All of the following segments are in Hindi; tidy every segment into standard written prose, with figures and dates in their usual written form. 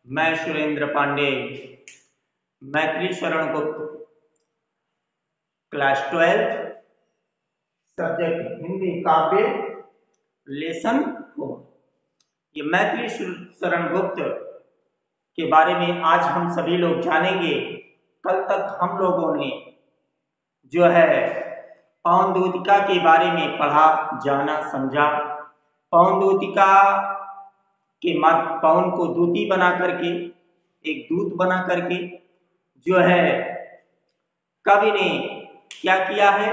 मैं सुरेंद्र पांडे, मैथिली शरण गुप्त, क्लास 12, सब्जेक्ट हिंदी काव्य, लेसन 4। ये मैथिली शरण गुप्त के बारे में आज हम सभी लोग जानेंगे। कल तक हम लोगों ने जो है पवन दूतिका के बारे में पढ़ा, जाना, समझा। पवन दूतिका के मध्य पवन को दूती बना करके, एक दूत बना करके जो है कवि ने क्या किया है,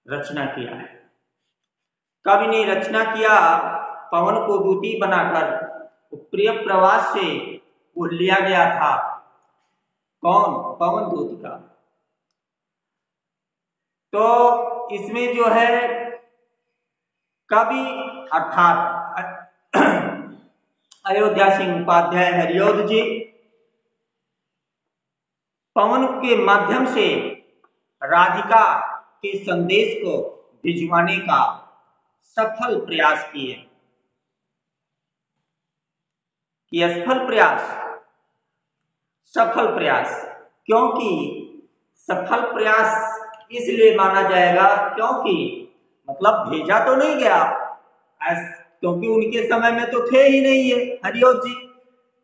रचना किया है। कवि ने रचना किया, पवन को दूती बनाकर प्रिय प्रवास से वो लिया गया था। कौन? पवन दूतिका। तो इसमें जो है कवि अर्थात अयोध्या सिंह उपाध्याय हरिऔध जी पवन के माध्यम से राधिका के संदेश को भिजवाने का सफल प्रयास किए। कि सफल प्रयास, क्योंकि सफल प्रयास इसलिए माना जाएगा क्योंकि मतलब भेजा तो नहीं गया, क्योंकि उनके समय में तो थे ही नहीं ये हरिऔध जी,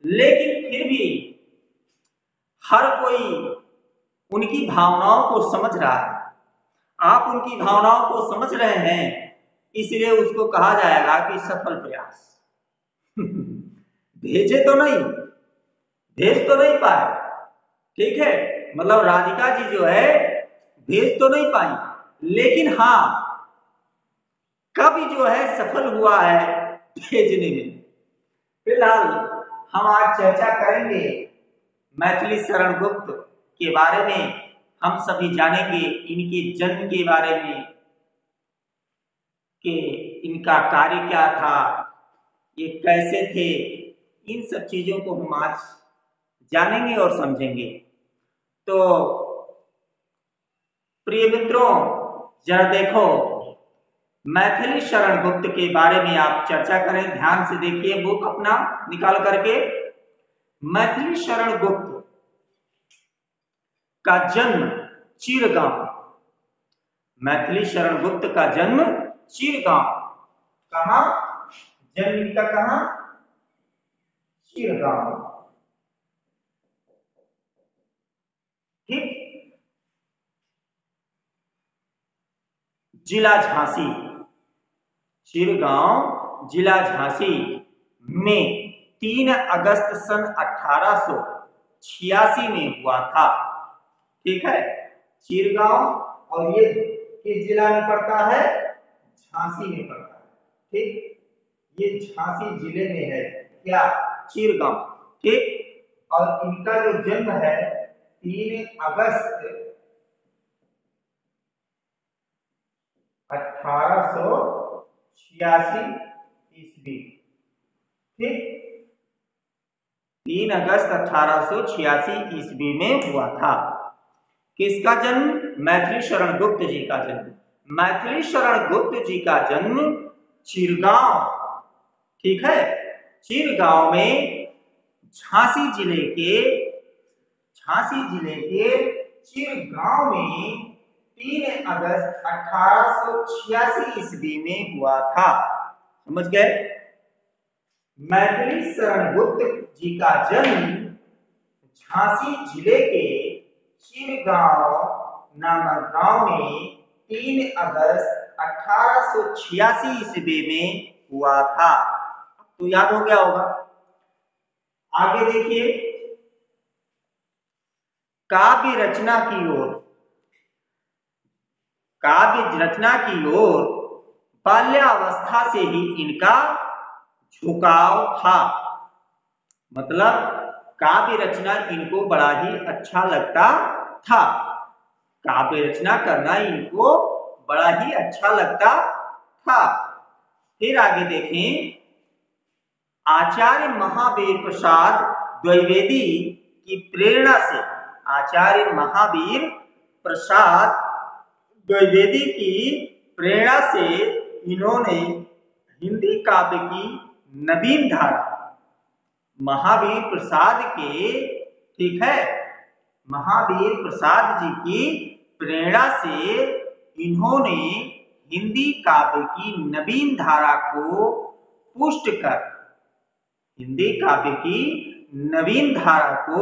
लेकिन फिर भी हर कोई उनकी भावनाओं को समझ रहा है। आप उनकी भावनाओं को समझ रहे हैं, इसलिए उसको कहा जाएगा कि सफल प्रयास। भेजे तो नहीं, भेज तो नहीं पाए, ठीक है, मतलब राधिका जी जो है भेज तो नहीं पाई, लेकिन हाँ कवि जो है सफल हुआ है भेजने में। फिलहाल हम आज चर्चा करेंगे मैथिली शरण गुप्त के बारे में। हम सभी जानेंगे इनके जन्म के बारे में, कि इनका कार्य क्या था, ये कैसे थे, इन सब चीजों को हम आज जानेंगे और समझेंगे। तो प्रिय मित्रों, जरा देखो, मैथिली शरण गुप्त के बारे में आप चर्चा करें, ध्यान से देखिए बुक अपना निकाल करके। मैथिली शरण गुप्त का जन्म चिरगांव, मैथिली शरण गुप्त का जन्म चिरगांव, कहां जन्म इनका, कहां? चिरगांव, ठीक, जिला झांसी, चिरगांव जिला झांसी में 3 अगस्त सन 1886 में हुआ था, ठीक है। चिरगांव, और ये किस जिला में पड़ता है? झांसी में पड़ता है, ठीक, ये झांसी जिले में है, क्या? चिरगांव, ठीक। और इनका जो जन्म है 3 अगस्त 1886 ईस्वी, ठीक, 3 अगस्त 1886 ईस्वी में हुआ था। किसका जन्म? मैथिली शरण गुप्त जी का जन्म। मैथिली शरण गुप्त जी का जन्म चिरगांव, ठीक है, चिरगांव में झांसी जिले के चिरगांव में 3 अगस्त 1886 ईस्वी में हुआ था। समझ गए? मैथिली शरण गुप्त जी का जन्म झांसी जिले के चिरगांव नामक गांव में 3 अगस्त 1886 ईस्वी में हुआ था। तो याद हो गया होगा। आगे देखिए, काव्य रचना की ओर बाल्यावस्था से ही इनका झुकाव था। मतलब काव्य रचना इनको बड़ा ही अच्छा लगता था, काव्य रचना करना इनको बड़ा ही अच्छा लगता था। फिर आगे देखें, आचार्य महावीर प्रसाद द्विवेदी की प्रेरणा से, आचार्य महावीर प्रसाद द्विवेदी की प्रेरणा से इन्होंने हिंदी काव्य की नवीन धारा, महावीर प्रसाद के, ठीक है, महावीर प्रसाद जी की प्रेरणा से इन्होंने हिंदी काव्य की नवीन धारा को पुष्ट कर, हिंदी काव्य की नवीन धारा को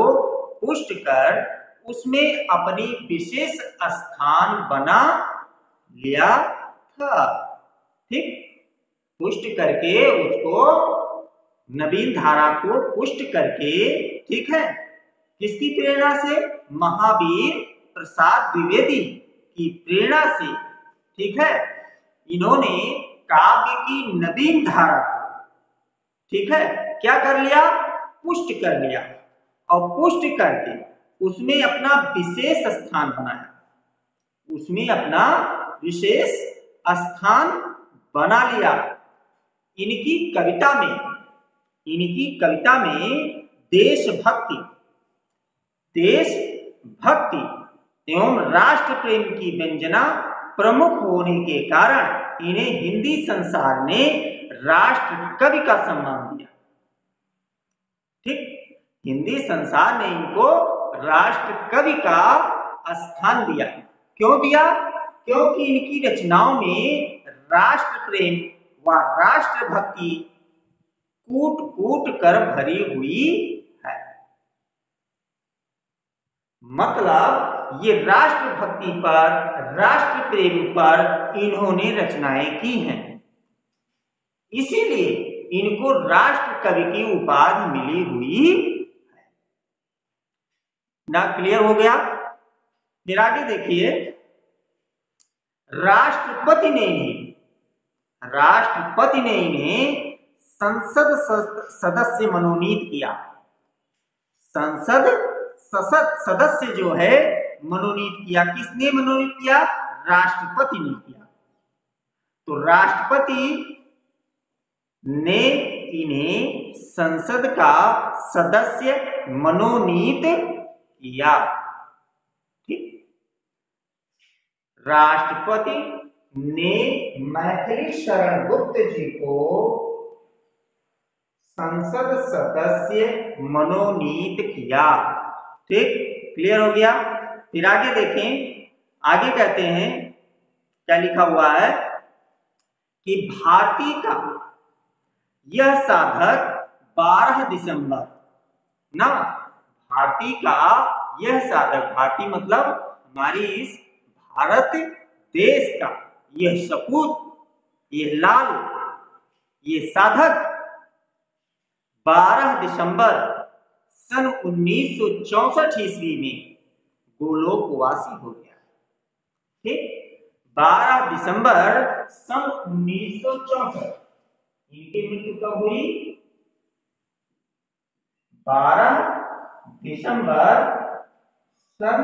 पुष्ट कर उसमें अपनी विशेष स्थान बना लिया था। ठीक, पुष्ट करके उसको, नवीन धारा को पुष्ट करके, ठीक है, किसकी प्रेरणा से? महावीर प्रसाद द्विवेदी की प्रेरणा से, ठीक है, इन्होंने काव्य की नवीन धारा को, ठीक है, क्या कर लिया? पुष्ट कर लिया, और पुष्ट करके उसमें अपना विशेष स्थान बनाया, उसमें अपना विशेष स्थान बना लिया। इनकी कविता में, इनकी कविता में देशभक्ति, देशभक्ति एवं राष्ट्र प्रेम की व्यंजना प्रमुख होने के कारण इन्हें हिंदी संसार ने राष्ट्र कवि का सम्मान दिया। ठीक, हिंदी संसार ने इनको राष्ट्र कवि का स्थान दिया। क्यों दिया? क्योंकि इनकी रचनाओं में राष्ट्र प्रेम व राष्ट्र भक्ति कूट कूट कर भरी हुई है। मतलब ये राष्ट्र भक्ति पर, राष्ट्र प्रेम पर इन्होंने रचनाएं की हैं, इसीलिए इनको राष्ट्र कवि की उपाधि मिली हुई है। ना क्लियर हो गया? फिर आगे देखिए, राष्ट्रपति ने इन्हें संसद सदस्य मनोनीत किया। संसद सदस्य जो है मनोनीत किया, किसने मनोनीत किया? राष्ट्रपति ने किया। तो राष्ट्रपति ने इन्हें संसद का सदस्य मनोनीत किया। ठीक, राष्ट्रपति ने मैथिली शरण गुप्त जी को संसद सदस्य मनोनीत किया। ठीक, क्लियर हो गया? फिर आगे देखें, आगे कहते हैं क्या लिखा हुआ है कि भारती का यह साधक 12 दिसंबर ना, भारती का यह साधक, भारती मतलब हमारी इस भारत देश का यह सपूत, ये लाल, ये साधक 12 दिसंबर सन 1964 ईस्वी में गोलोकवासी हो गया। ठीक, 12 दिसंबर सन 1964, इनकी मृत्यु कब हुई? 12 दिसंबर सन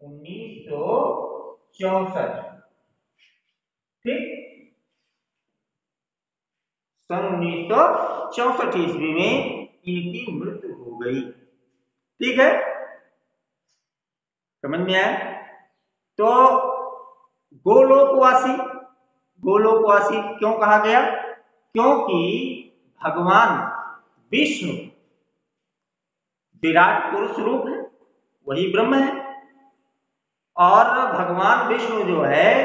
1964। ठीक, सन 1964 ईस्वी में इनकी मृत्यु हो गई। ठीक है, समझ में आया? तो गोलोकवासी, गोलोकवासी क्यों कहा गया? क्योंकि भगवान विष्णु विराट पुरुष रूप है, वही ब्रह्म है, और भगवान विष्णु जो है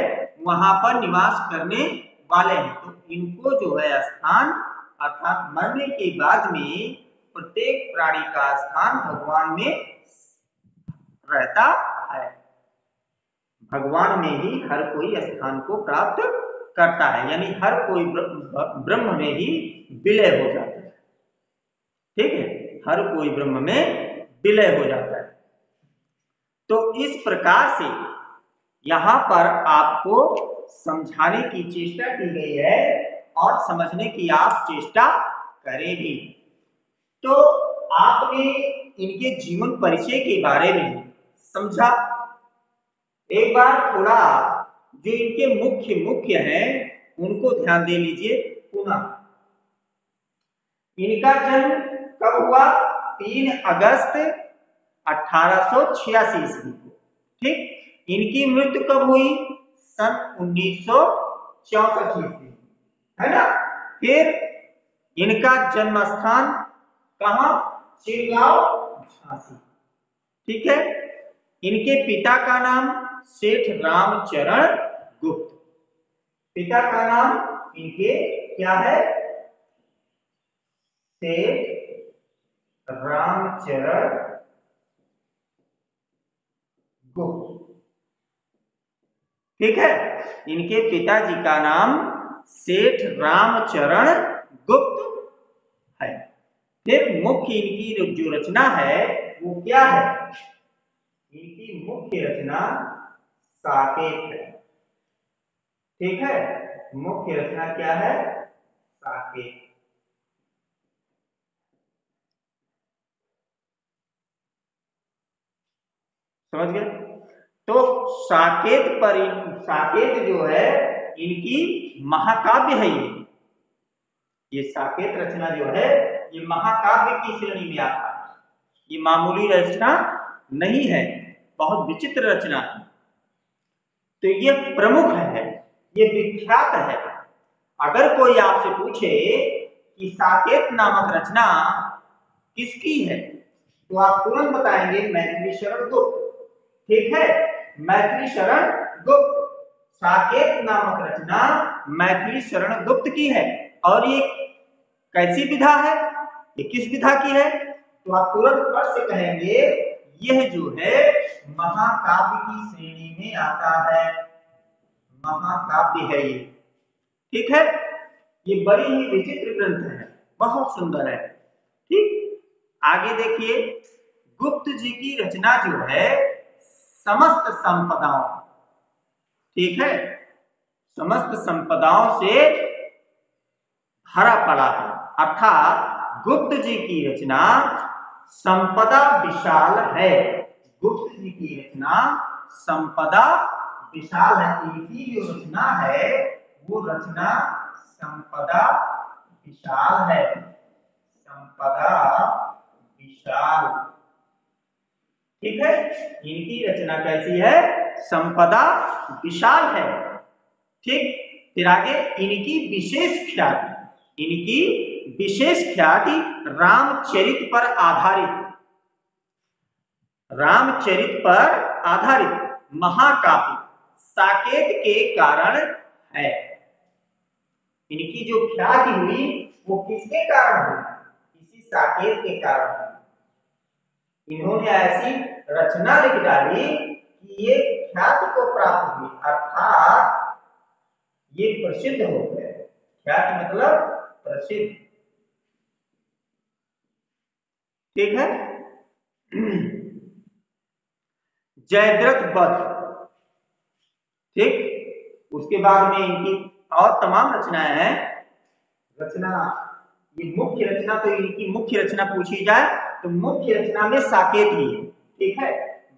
वहां पर निवास करने वाले हैं। तो इनको जो है स्थान, अर्थात मरने के बाद में प्रत्येक प्राणी का स्थान भगवान में रहता है। भगवान में ही हर कोई स्थान को प्राप्त करता है, यानी हर कोई ब्रह्म में ही विलय हो जाता है। ठीक है, हर कोई ब्रह्म में विलय हो जाता है। तो इस प्रकार से यहां पर आपको समझाने की चेष्टा की गई है और समझने की आप चेष्टा करें भी। तो आपने इनके जीवन परिचय के बारे में समझा। एक बार थोड़ा जो इनके मुख्य हैं उनको ध्यान दे लीजिए पुनः। इनका जन्म कब हुआ? 3 अगस्त 1886 ईस्वी को। ठीक, इनकी मृत्यु कब हुई? सन 1964 ईस्वी, है ना। फिर इनका जन्म स्थान कहां? चिरगांव, झांसी। ठीक है। इनके पिता का नाम सेठ रामचरण गुप्त। पिता का नाम इनके क्या है? सेठ रामचरण गुप्त। ठीक है। इनके पिताजी का नाम सेठ रामचरण गुप्त है। फिर मुख्य इनकी जो रचना है वो क्या है? इनकी मुख्य रचना साकेत है। ठीक है। मुख्य रचना क्या है? साकेत। समझ गए? तो साकेत जो है इनकी महाकाव्य है। ये साकेत रचना जो है ये महाकाव्य की श्रेणी में आता है। ये मामूली रचना नहीं है, बहुत विचित्र रचना है। तो ये प्रमुख है, ये विख्यात है। अगर कोई आपसे पूछे कि साकेत नामक रचना किसकी है तो आप तुरंत बताएंगे मैथिली शरण गुप्त। ठीक है, मैथिली शरण गुप्त। साकेत नामक रचना मैथिली शरण गुप्त की है। और ये कैसी विधा है? ये किस विधा की है? तो आप तुरंत फट से कहेंगे यह जो है महाकाव्य की श्रेणी में आता है। महाकाव्य है ये। ठीक है। ये बड़ी ही विचित्र ग्रंथ है, बहुत सुंदर है। ठीक। आगे देखिए, गुप्त जी की रचना जो है समस्त संपदाओं, ठीक है, समस्त संपदाओं से भरा पड़ा है। अर्थात गुप्त जी की रचना संपदा विशाल है। गुप्त जी की रचना संपदा विशाल है। इनकी जो रचना है वो रचना संपदा विशाल है। संपदा विशाल। ठीक है। इनकी रचना कैसी है? संपदा विशाल है। ठीक। फिर आगे इनकी विशेष ख्याति, इनकी विशेष ख्याति रामचरित पर आधारित, रामचरित पर आधारित महाकाव्य साकेत के कारण है। इनकी जो ख्याति हुई वो किसके कारण हुई? इसी साकेत के कारण हुई। इन्होंने ऐसी रचना लिख डाली कि ये ख्याति को प्राप्त हुई, अर्थात ये प्रसिद्ध हो गए। ख्याति मतलब प्रसिद्ध। ठीक है। जयद्रथ वध। ठीक। उसके बाद में इनकी और तमाम रचनाएं हैं। रचना, ये मुख्य रचना, तो इनकी मुख्य रचना पूछी जाए तो मुख्य रचना में साकेत ही है। ठीक है।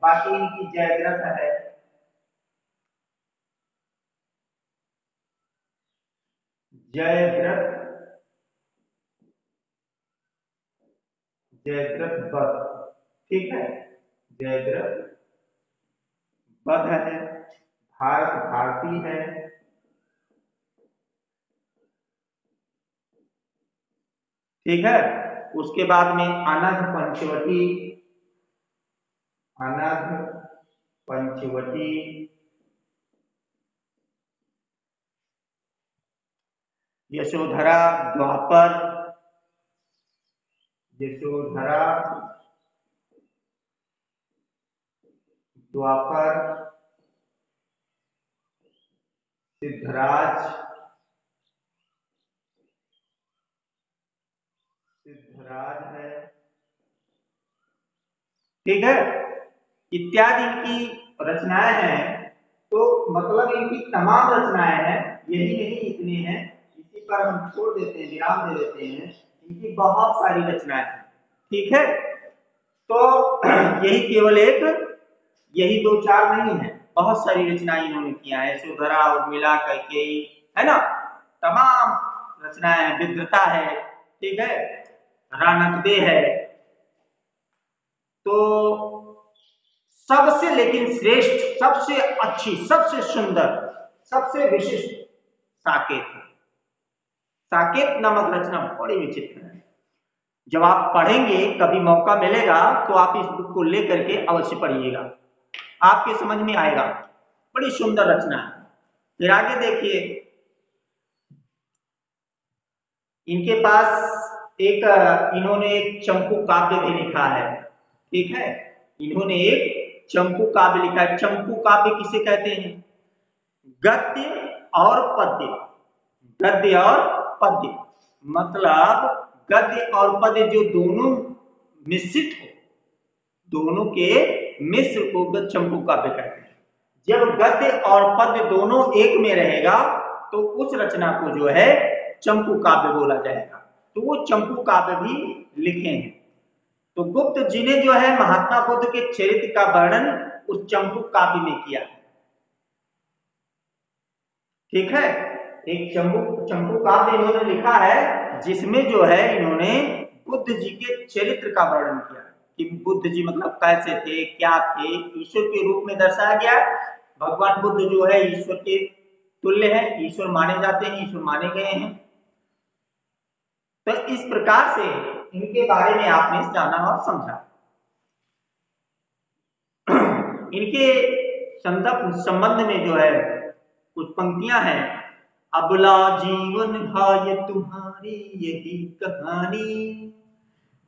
बाकी इनकी जयद्रथ है, जयद्रथ, जयद्रथ वध। ठीक है। जयद्रथ वध है, भारत भारती है। ठीक है। उसके बाद में अनघ पंचवटी, अनघ पंचवटी, यशोधरा द्वापर, यशोधरा द्वापर, सिद्धराज, सिद्धराज है। ठीक है। इत्यादि इनकी रचनाएं हैं। तो मतलब इनकी तमाम रचनाएं हैं, यही नहीं इतने हैं। इसी पर हम छोड़ देते हैं, विराम दे देते हैं। इनकी बहुत सारी रचनाएं हैं। ठीक है। तो यही केवल एक, यही दो चार नहीं है, बहुत सारी रचनाएं इन्होंने किया है। यशोधरा, उर्मिला, कैकेयी, है ना, तमाम रचनाएं। विद्रता है। ठीक है। रानकदे है। तो सबसे लेकिन श्रेष्ठ, सबसे अच्छी, सबसे सुंदर, सबसे विशिष्ट साकेत है। साकेत नामक रचना बड़ी विचित्र है। जब आप पढ़ेंगे, कभी मौका मिलेगा तो आप इस बुक को लेकर के अवश्य पढ़िएगा, आपके समझ में आएगा। बड़ी सुंदर रचना है। फिर आगे देखिए, इनके पास इन्होंने एक चंपू काव्य भी लिखा है। ठीक है, इन्होंने एक चंपू काव्य लिखा है। चंपू काव्य किसे कहते हैं? गद्य और पद्य, गद्य और पद्य मतलब गद्य और पद्य जो दोनों मिश्रित हो, दोनों के मिश्र को चंपू काव्य कहते हैं। जब गद्य और पद्य दोनों एक में रहेगा तो उस रचना को जो है चंपू काव्य बोला जाएगा। तो वो चंपू काव्य भी लिखे हैं। तो गुप्त जी ने जो है महात्मा बुद्ध के चरित्र का वर्णन उस चंपू काव्य में किया है। ठीक है, एक चंपू काव्य इन्होंने लिखा है जिसमें जो है इन्होंने बुद्ध जी के चरित्र का वर्णन किया कि बुद्ध जी मतलब कैसे थे, क्या थे, ईश्वर के रूप में दर्शाया गया। भगवान बुद्ध जो है ईश्वर के तुल्य है, ईश्वर माने जाते हैं, ईश्वर माने गए हैं। तो इस प्रकार से इनके बारे में आपने जाना और समझा। इनके संबंध में जो है कुछ पंक्तियां हैं। अबला जीवन हाय तुम्हारी यही कहानी,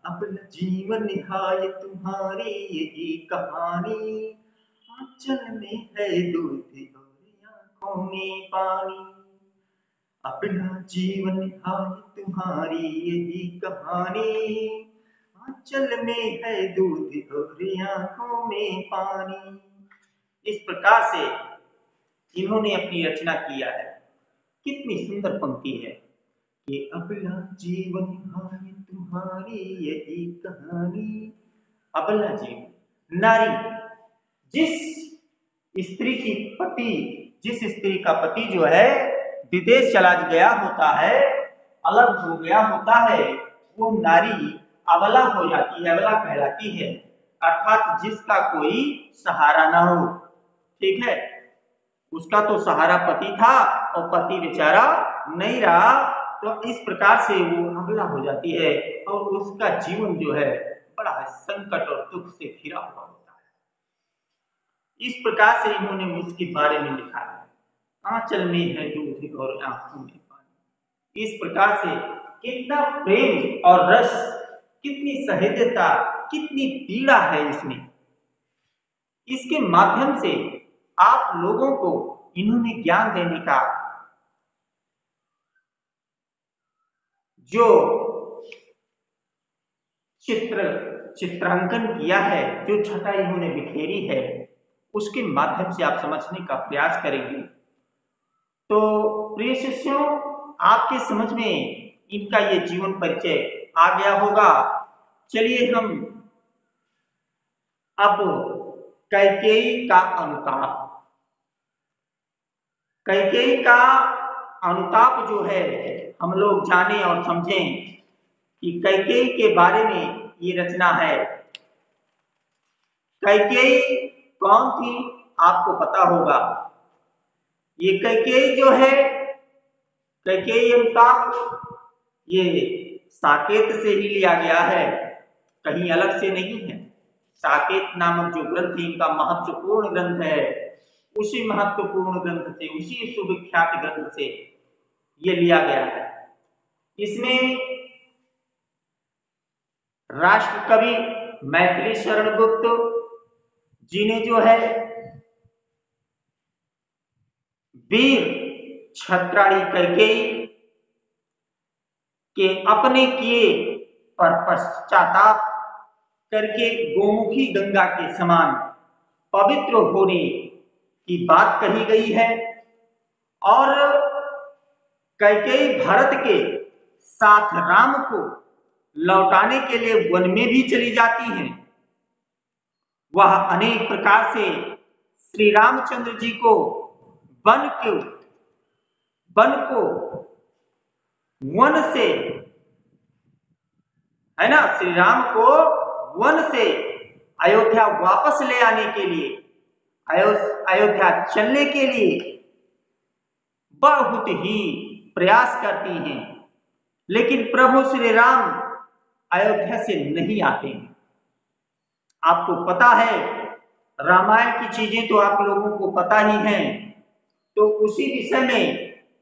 अबला जीवन हाय तुम्हारी यही कहानी, आंचल में है दूध और आंखों में पानी, अपना जीवन हाय तुम्हारी यही कहानी, आंचल में है दूध और आंखों में पानी। इस प्रकार से इन्होंने अपनी रचना किया है। कितनी सुंदर पंक्ति है कि अबला जीवन हाय तुम्हारी यही कहानी। अबला जीवन, नारी, जिस स्त्री का पति जो है विदेश चला गया होता है, अलग हो गया होता है, वो नारी अबला हो जाती है, अबला कहलाती है, अर्थात जिसका कोई सहारा ना हो। ठीक है, उसका तो सहारा पति था और पति बेचारा नहीं रहा, तो इस प्रकार से वो अबला हो जाती है और उसका जीवन जो है बड़ा संकट और दुख से घिरा हुआ होता है। इस प्रकार से इन्होंने उसके बारे में लिखा है, आंचल में है दूध और आंखों में पानी। इस प्रकार से कितना प्रेम और रस, कितनी सहजता, कितनी पीड़ा है इसमें। इसके माध्यम से आप लोगों को इन्होंने ज्ञान देने का जो चित्रांकन किया है, जो छटा इन्होंने बिखेरी है, उसके माध्यम से आप समझने का प्रयास करेंगे। तो प्रिय शिष्यों, आपके समझ में इनका ये जीवन परिचय आ गया होगा। चलिए हम अब कैकेयी का अनुताप, कैकेयी का अनुताप जो है हम लोग जाने और समझें कि कैकेयी के बारे में ये रचना है। कैकेयी कौन थी आपको पता होगा। ये कैकेयी जो है, कैकेयी अनुताप ये साकेत से ही लिया गया है, कहीं अलग से नहीं है। साकेत नामक जो ग्रंथ इनका महत्वपूर्ण ग्रंथ है, उसी महत्वपूर्ण ग्रंथ से, उसी सुविख्यात ग्रंथ से ये लिया गया है। इसमें राष्ट्र कवि मैथिली शरण गुप्त जी ने जो है वीर छत्राणी कैकेयी के अपने किए पर पश्चाताप करके गोमुखी गंगा के समान पवित्र होने की बात कही गई है। और कैकेयी भरत के साथ राम को लौटाने के लिए वन में भी चली जाती हैं। वह अनेक प्रकार से श्री रामचंद्र जी को वन से, है ना, श्री राम को वन से अयोध्या वापस ले आने के लिए, अयोध्या चलने के लिए बहुत ही प्रयास करती हैं। लेकिन प्रभु श्री राम अयोध्या से नहीं आते हैं। आपको पता है, रामायण की चीजें तो आप लोगों को पता ही हैं। तो उसी विषय में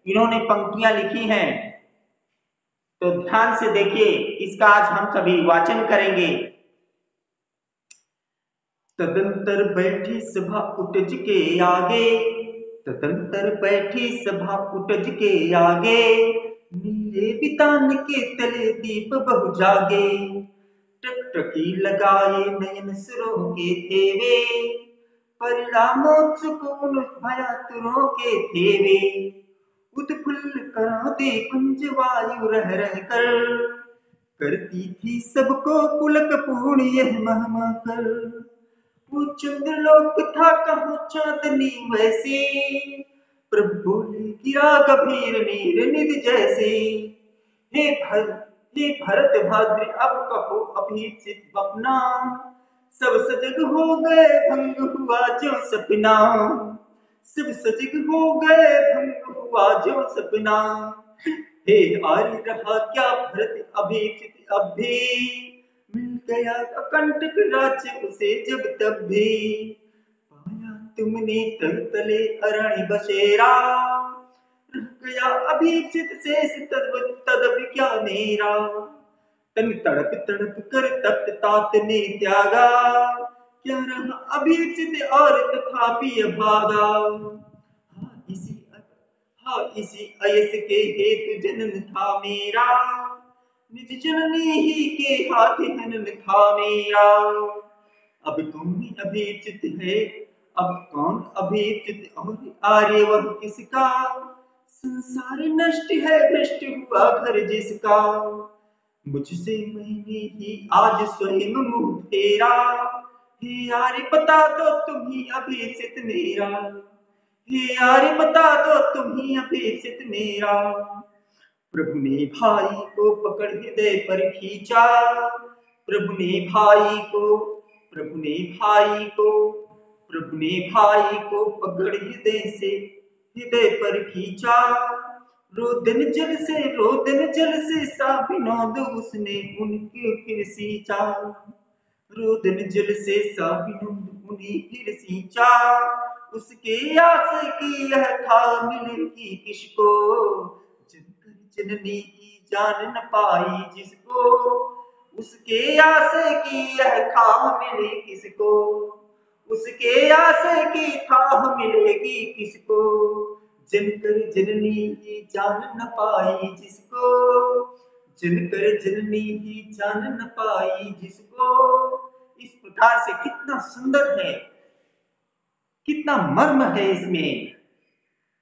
इन्होंने पंक्तियां लिखी हैं, तो ध्यान से देखिए, इसका आज हम सभी वाचन करेंगे। तदंतर बैठी सभा उठज के आगे, तदंतर बैठी सभा उठज के आगे, नीले बितान के तले दीप बहु जागे, टकटकी लगाए नयन सुरों के थेवे, परिणामोत्सुक भया तुरों के थेवे, उत्फुल्ल करा दे कुंज वायु रह रह कर, करती थी सबको पुलक पूर्ण यह महमा कर। वो चंद्रलोक था कहाँ चांदनी वैसे, प्रभु बोले गिरा गंभीर नीर निधि जैसे, हे भरत भाद्र अब कहो अभीप्सित अपना, सब सजग हो गए भंग हुआ जो सपना, सब सजग हो गए भंग हुआ जो सपना, हे आर्य रहा क्या भरत अभीप्सित अब भी, मिल गया अकंटक राज्य उसे जब तब भी, पाया तुमने तर तले अरण्य बसेरा, रह गया अभीप्सित शेष तदब क्या मेरा, तन तड़प तड़प कर तप्त तात ने त्यागा, क्या रहा अभीप्सित और तथापि अभागा, हाँ इसी अयस के हेतु जनन था मेरा, निज जननी ही के हाथ हनन था मेरा, अब कौन अभीप्सित है, अब कौन अभीप्सित और आर्य वह किसका, संसार नष्ट है भ्रष्ट हुआ घर जिसका, मुझसे मैंने ही आज स्वयं मुंह फेरा, हे आर्य बता दो तुम ही अभीप्सित मेरा, हे आर्य बता दो तुम ही अभीप्सित मेरा, प्रभु ने भाई को पकड़ हृदय पर खींचा, प्रभु ने भाई को, प्रभु ने भाई को, प्रभु ने भाई को पकड़ हृदय पर खींचा, रोदन जल से सा विनोद उसने उनके फिर सींचा, रोदन जल से सा विनोद उन्हें फिर सींचा, उसके आस की यह था मिलेगी किसको, जननी की जान न पाई जिसको, उसके आस की यह था मिले किसको, उसके आस की था मिलेगी किसको, जनकर जननी की जान न पाई जिसको, जनकर जननी की जान न पाई जिसको। इस प्रकार से कितना सुंदर है, कितना मर्म है इसमें,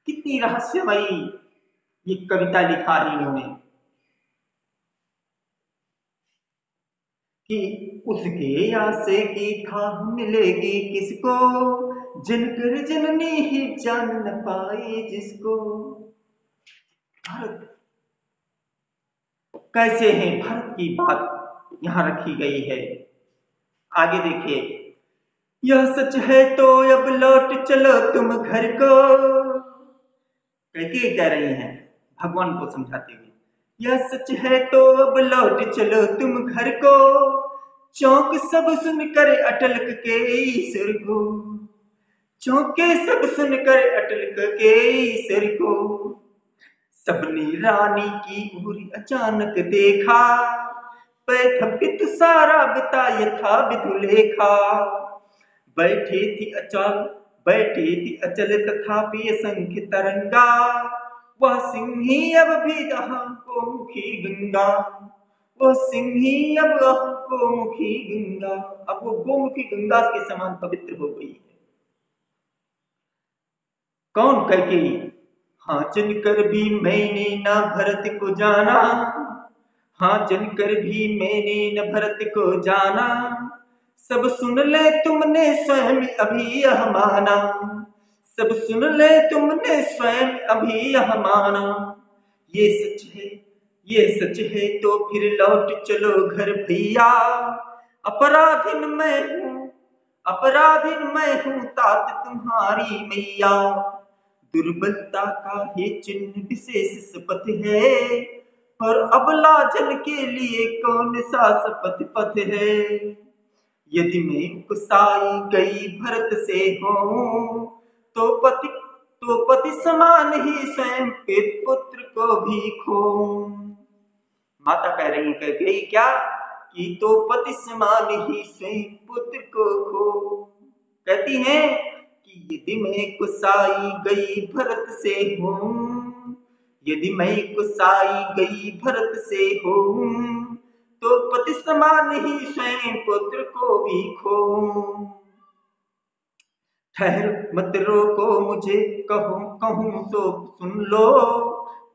कितनी रहस्यमयी ये कविता लिखा है इन्होंने, कि उसके आसे की था मिलेगी किसको, जनकर जननी ही जान न पाई जिसको। भारत कैसे है, भारत की बात यहां रखी गई है। आगे देखिए, यह सच है तो अब लौट चलो तुम घर को, कैके कह रही हैं भगवान को समझाते हुए, यह सच है तो अब लौट चलो तुम घर को, चौंक सब सुनकर अटलक के ईश्वर को, चौंके सब सुनकर अटलक के ईश्वर को, सबने रानी की ओर अचानक देखा, पैथपित सारा बिता यथा विधुलेखा, बैठे थी अचल तथापि असंख्य तरंगा, वह सिंही अब भी जहां को मुखी गंगा, वह सिंही अब को मुखी गंगा, अब वो गोमुखी गंगा के समान पवित्र हो गई है। कौन कैकेयी, हाँ जनकर भी मैंने न भरत को जाना, हाँ जनकर भी मैंने न भरत को जाना, सब सुन ले तुमने स्वयं अभी यह माना, सब सुन ले तुमने स्वयं अभी यह माना, ये सच है, ये सच है तो फिर लौट चलो घर भैया, अपराधीन मैं हूँ, अपराधीन मैं हूँ तात तुम्हारी मैया, दुर्बलता का ये चिन्ह विशेष शपथ है, और अबला जन के लिए कौन सा शपथ पथ है। यदि मैं उकसाई गई भरत से हूँ तो पति समान ही स्वयं पुत्र को भी खो। माता कह रही है गई क्या कि तो पति समान ही स्वयं पुत्र को खो। कहती हैं कि यदि मैं कुसाई गई भरत से हूँ, यदि मैं कुसाई गई भरत से हूँ तो पति समान ही स्वयं पुत्र को भी खो। ठहर मत रोको मुझे कहूँ तो सुन लो,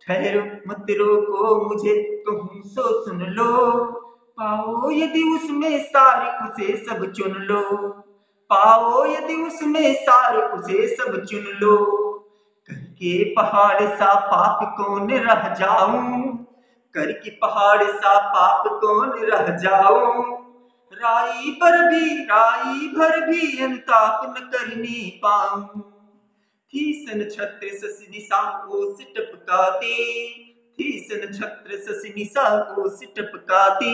ठहर मत रोको मुझे कहूँ तो सुन लो। पाओ यदि उसमें सार उसे सब चुन लो, पाओ यदि उसमें सार उसे सब चुन लो। करके पहाड़ सा पाप कौन रह जाऊं, करके पहाड़ सा पाप कौन रह जाऊं। राई भर भी अंताप न करनी पाऊं। थी सन छत्र शशि निशा ओस टपकाती, थी सन छत्र शशि निशा ओस टपकाती।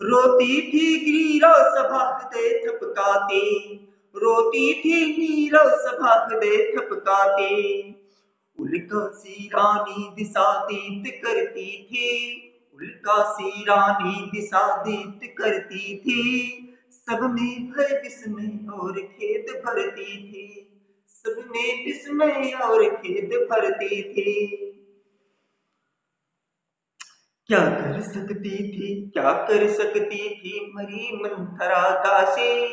रोती थी गिरिराव सभा हृदय थपकाती, रोती थी नीरव सभा हृदय थपकाती। उल्कासी रानी दिशा दीप्त करती थी, उल्कासी रानी दिशा दीप्त करती थी। सब में भय विस्मय और खेद भरती थी, सब में विस्मय और खेद भरती थी। क्या कर सकती थी, क्या कर सकती थी मरी मंथरा दासी,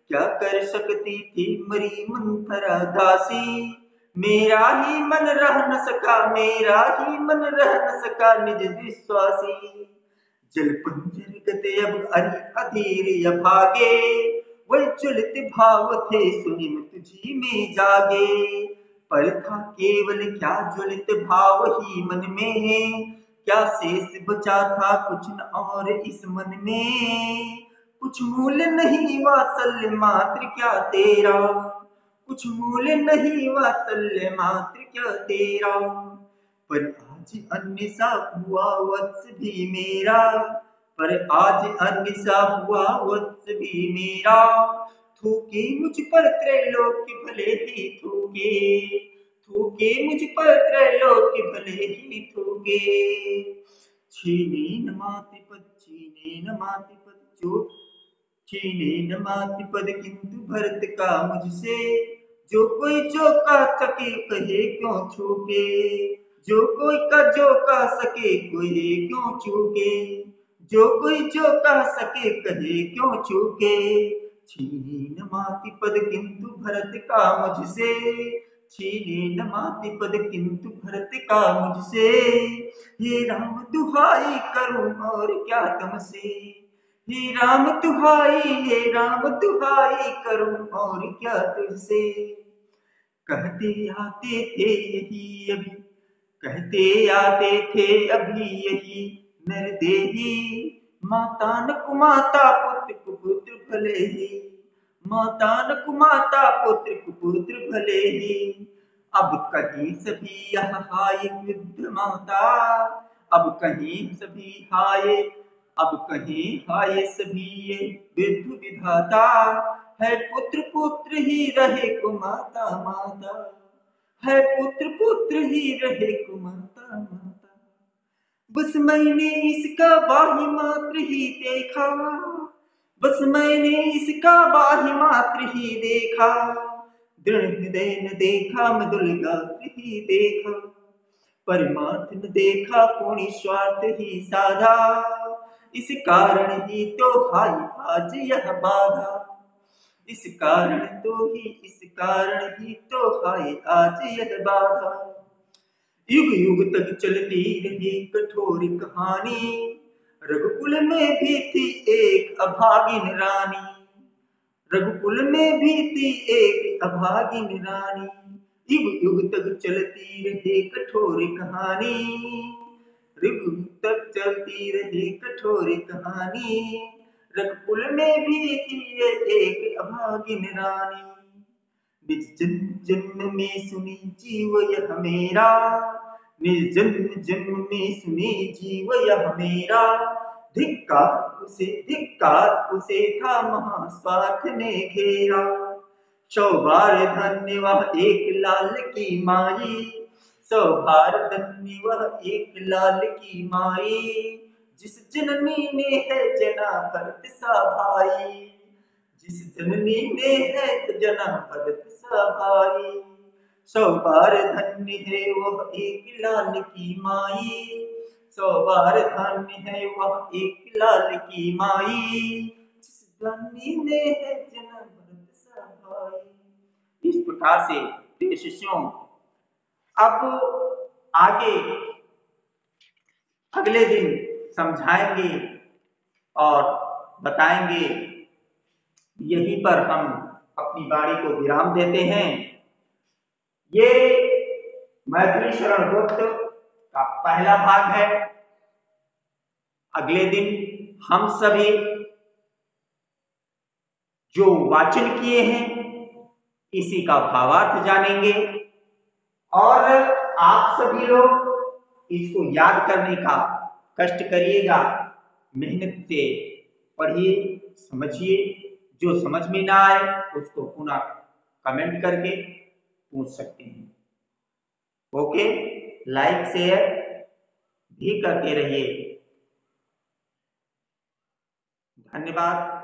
क्या कर सकती थी मरी मंथरा दासी। मेरा ही मन रह न सका, मेरा ही मन रह न सका निज विश्वासी। जल पंजर गते अब अधीर अभागे, वह ज्वलित भाव थे सुनिम तुझी में जागे। पर था केवल क्या ज्वलित भाव ही मन में, क्या शेष बचा था कुछ न और इस मन में। कुछ मूल्य नहीं वात्सल्य मात्र क्या तेरा, कुछ मूल्य नहीं वात्सल्य मात्र क्या तेरा। पर आज अन्य सा हुआ वत्स भी मेरा, पर आज अन्य सा हुआ वत्स भी मेरा। थूके मुझ पर त्रैलोक्य भले ही थूके, थूके मुझ पर त्रैलोक्य भले ही थूके। छीने न माति पद, छीने न माति पद जो, छीने न माति पद किंतु भरत का मुझसे। जो कोई जो का सके कहे क्यों छूके, जो कोई का जो का सके कोई क्यों चूके। जो कोई जो का सके कहे क्यों चूके। छीने न माति पद किंतु भरत का मुझसे, छीने न माति पद किंतु भरत का मुझसे। हे राम दुहाई करूं और क्या तुमसे, हे राम दुहाई, हे राम दुहाई करूं और क्या तुझसे। कहते आते थे यही अभी, कहते आते थे अभी यही नरदेही। माता न कुमाता पुत्र कुपुत्र भले ही, माता न कुमाता पुत्र कुपुत्र भले ही। अब कहीं सभी यह हाय वृद्ध माता, अब कहीं सभी हाय, अब कहीं हाय सभी ये वृद्ध विधाता। है पुत्र पुत्र ही रहे कुमाता माता, है पुत्र पुत्र ही रहे कुमाता माता। बस मैंने इसका बाही मात्र ही देखा, बस मैंने इसका बाही मात्र ही देखा। दृढ़ हृदय न देखा मृदुल गात्र ही देखा, परमार्थ न देखा पूर्ण स्वार्थ ही साधा। इस कारण ही तो हाय आज यह बाधा, इस कारण तो ही, इस कारण ही तो हाय आज यह बाधा। युग युग तक चलती रही कठोर कहानी, रघुकुल में भी थी एक अभागिन रानी, रघुकुल में भी थी एक अभागिन रानी। युग युग तक चलती रही कठोर कहानी, युग युग तक चलती रही कठोर कहानी। रघुकुल में भी थी एक अभागिन रानी। निज जन्म जन्म में सुनी जीव यह मेरा, निर्जन जन्मे सुने जीव यह मेरा, धिक्कार उसे था महास्वार्थ ने घेरा। 100 बार धन्य वह एक लाल की माई, 100 बार धन्य वह एक लाल की माई, जिस जननी ने है जना भरत सा भाई, जिस जननी ने है जना भरत सा भाई। 100 बार धन्य है वह एक लाल की माई, 100 बार धन्य है वह एक लाल की माई, जिस जननी ने है जना भरत सा भाई। इस प्रकार से प्रिय शिष्यों, अब आगे अगले दिन समझाएंगे और बताएंगे। यहीं पर हम अपनी वाणी को विराम देते हैं। ये मैथिली शरण गुप्त का पहला भाग है। अगले दिन हम सभी जो वाचन किए हैं इसी का भावार्थ जानेंगे और आप सभी लोग इसको याद करने का कष्ट करिएगा, मेहनत से पढ़िए, समझिए। जो समझ में ना आए उसको पुनः कमेंट करके पूछ सकते हैं। ओके, लाइक शेयर भी करते रहिए। धन्यवाद।